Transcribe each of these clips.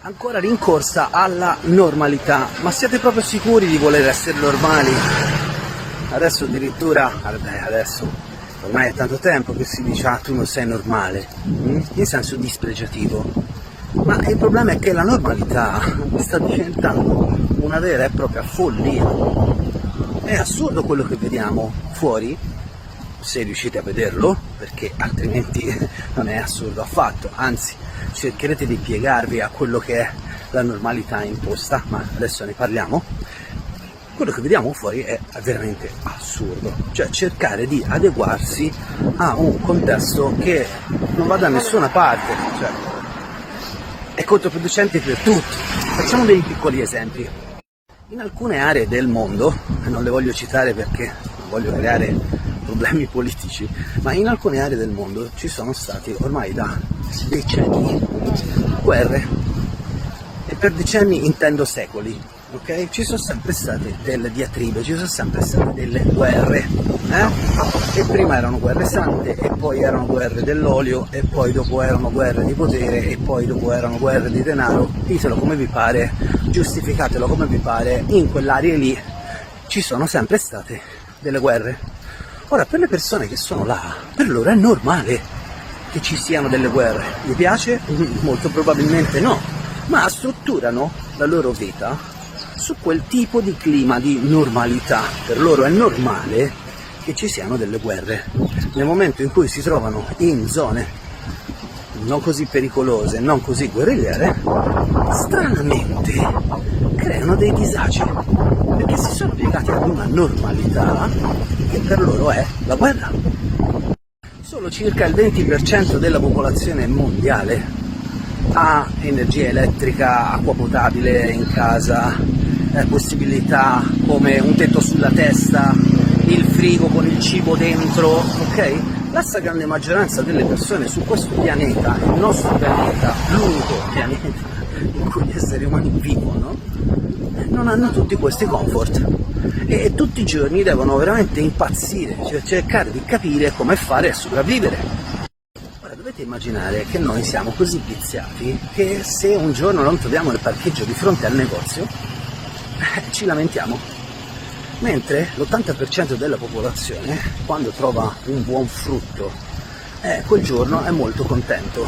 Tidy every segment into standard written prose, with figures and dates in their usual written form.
Ancora rincorsa alla normalità, ma siete proprio sicuri di voler essere normali? Adesso addirittura, adesso ormai è tanto tempo che si dice tu non sei normale, in senso dispregiativo, ma il problema è che la normalità sta diventando una vera e propria follia. È assurdo quello che vediamo fuori, se riuscite a vederlo, perché altrimenti non è assurdo affatto, anzi cercherete di piegarvi a quello che è la normalità imposta, ma adesso ne parliamo. Quello che vediamo fuori è veramente assurdo, cioè cercare di adeguarsi a un contesto che non va da nessuna parte, cioè è controproducente per tutti. Facciamo dei piccoli esempi. In alcune aree del mondo, non le voglio citare perché non voglio creare problemi politici, ma in alcune aree del mondo ci sono stati ormai da decenni guerre, e per decenni intendo secoli, ok? Ci sono sempre state delle diatribe, ci sono sempre state delle guerre, e prima erano guerre sante, e poi erano guerre dell'olio, e poi dopo erano guerre di potere, e poi dopo erano guerre di denaro. Ditelo come vi pare, giustificatelo come vi pare, in quell'area lì ci sono sempre state delle guerre. Ora, per le persone che sono là, per loro è normale che ci siano delle guerre. Gli piace? Molto probabilmente no, ma strutturano la loro vita su quel tipo di clima di normalità. Per loro è normale che ci siano delle guerre. Nel momento in cui si trovano in zone non così pericolose, non così guerrigliere, stranamente creano dei disagi, perché si sono piegati ad una normalità che per loro è la guerra. Solo circa il 20% della popolazione mondiale ha energia elettrica, acqua potabile in casa, possibilità come un tetto sulla testa, il frigo con il cibo dentro, ok? La stragrande maggioranza delle persone su questo pianeta, il nostro pianeta, l'unico pianeta in cui gli esseri umani vivono, non hanno tutti questi comfort e tutti i giorni devono veramente impazzire, cioè cercare di capire come fare a sopravvivere. Ora dovete immaginare che noi siamo così viziati che se un giorno non troviamo il parcheggio di fronte al negozio, ci lamentiamo. Mentre l'80% della popolazione, quando trova un buon frutto, quel giorno è molto contento.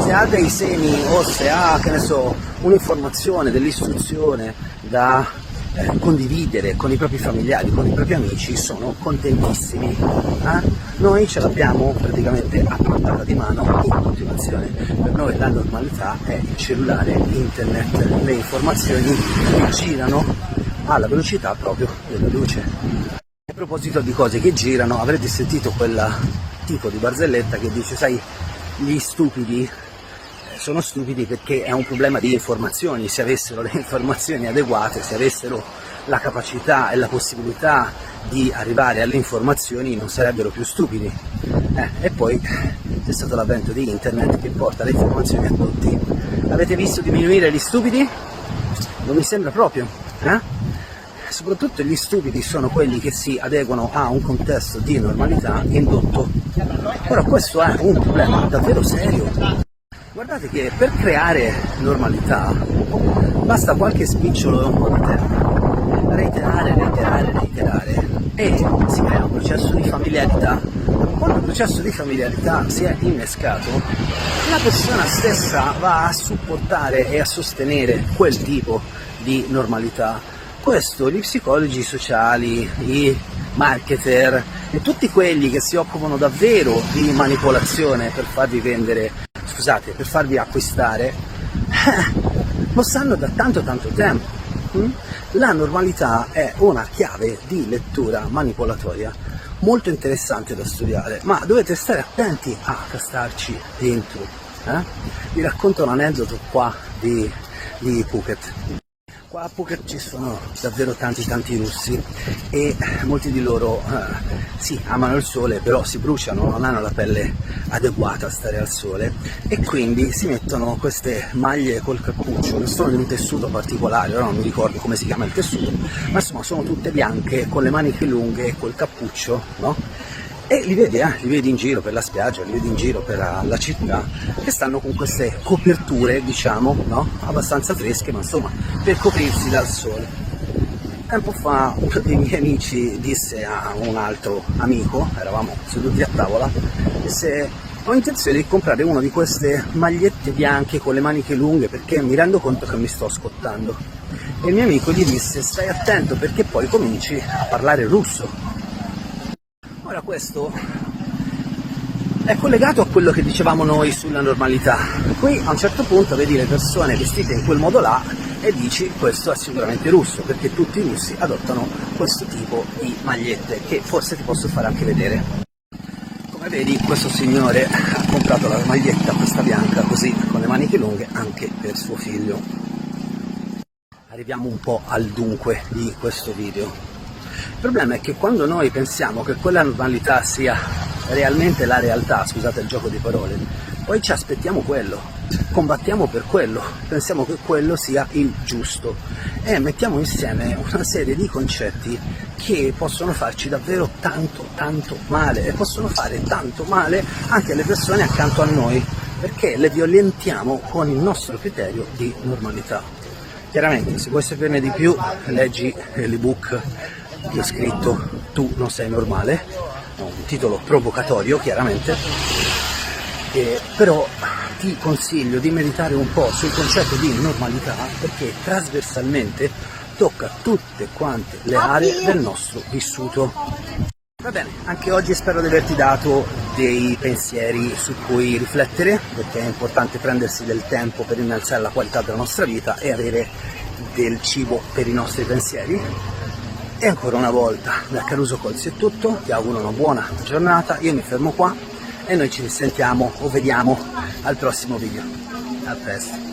Se ha dei semi o se ha, che ne so, un'informazione, dell'istruzione da condividere con i propri familiari, con i propri amici, sono contentissimi. Noi ce l'abbiamo praticamente a portata di mano in continuazione. Per noi la normalità è il cellulare, internet, le informazioni che girano alla velocità proprio della luce. A proposito di cose che girano, avrete sentito quel tipo di barzelletta che dice, sai, gli stupidi sono stupidi perché è un problema di informazioni. Se avessero le informazioni adeguate, se avessero la capacità e la possibilità di arrivare alle informazioni, non sarebbero più stupidi. E poi c'è stato l'avvento di internet che porta le informazioni a tutti. Avete visto diminuire gli stupidi? Non mi sembra proprio, Soprattutto gli stupidi sono quelli che si adeguano a un contesto di normalità indotto. Ora questo è un problema davvero serio. Guardate che per creare normalità basta qualche spicciolo e un po' di tempo. Reiterare e si crea un processo di familiarità. Quando il processo di familiarità si è innescato, la persona stessa va a supportare e a sostenere quel tipo di normalità. Questo gli psicologi sociali, i marketer e tutti quelli che si occupano davvero di manipolazione per farvi vendere, per farvi acquistare, lo sanno da tanto tempo. La normalità è una chiave di lettura manipolatoria molto interessante da studiare, ma dovete stare attenti a castarci dentro. Vi racconto un aneddoto qua di Phuket. Qua a Phuket ci sono davvero tanti russi e molti di loro sì, amano il sole, però si bruciano, non hanno la pelle adeguata a stare al sole e quindi si mettono queste maglie col cappuccio che sono di un tessuto particolare, ora non mi ricordo come si chiama il tessuto, ma insomma sono tutte bianche con le maniche lunghe e col cappuccio, no? e li vedi in giro per la spiaggia, li vedi in giro per la città, che stanno con queste coperture, diciamo, no? Abbastanza fresche, ma insomma, per coprirsi dal sole. Tempo fa uno dei miei amici disse a un altro amico, eravamo seduti a tavola, disse: ho intenzione di comprare una di queste magliette bianche con le maniche lunghe perché mi rendo conto che mi sto scottando. E il mio amico gli disse: stai attento perché poi cominci a parlare russo. Ora questo è collegato a quello che dicevamo noi sulla normalità. Qui a un certo punto vedi le persone vestite in quel modo là e dici: questo è sicuramente russo, perché tutti i russi adottano questo tipo di magliette, che forse ti posso fare anche vedere. Come vedi, questo signore ha comprato la maglietta, questa bianca, così con le maniche lunghe, anche per suo figlio. Arriviamo un po' al dunque di questo video. Il problema è che quando noi pensiamo che quella normalità sia realmente la realtà, scusate il gioco di parole, poi ci aspettiamo quello, combattiamo per quello, pensiamo che quello sia il giusto e mettiamo insieme una serie di concetti che possono farci davvero tanto male, e possono fare tanto male anche alle persone accanto a noi, perché le violentiamo con il nostro criterio di normalità. Chiaramente, se vuoi saperne di più, leggi l'ebook che ho scritto Tu non sei normale, un titolo provocatorio chiaramente, però ti consiglio di meditare un po' sul concetto di normalità, perché trasversalmente tocca tutte quante le aree del nostro vissuto. Va bene, anche oggi spero di averti dato dei pensieri su cui riflettere, perché è importante prendersi del tempo per innalzare la qualità della nostra vita e avere del cibo per i nostri pensieri. E ancora una volta da Caruso Colzi è tutto, ti auguro una buona giornata, io mi fermo qua e noi ci risentiamo o vediamo al prossimo video. A presto.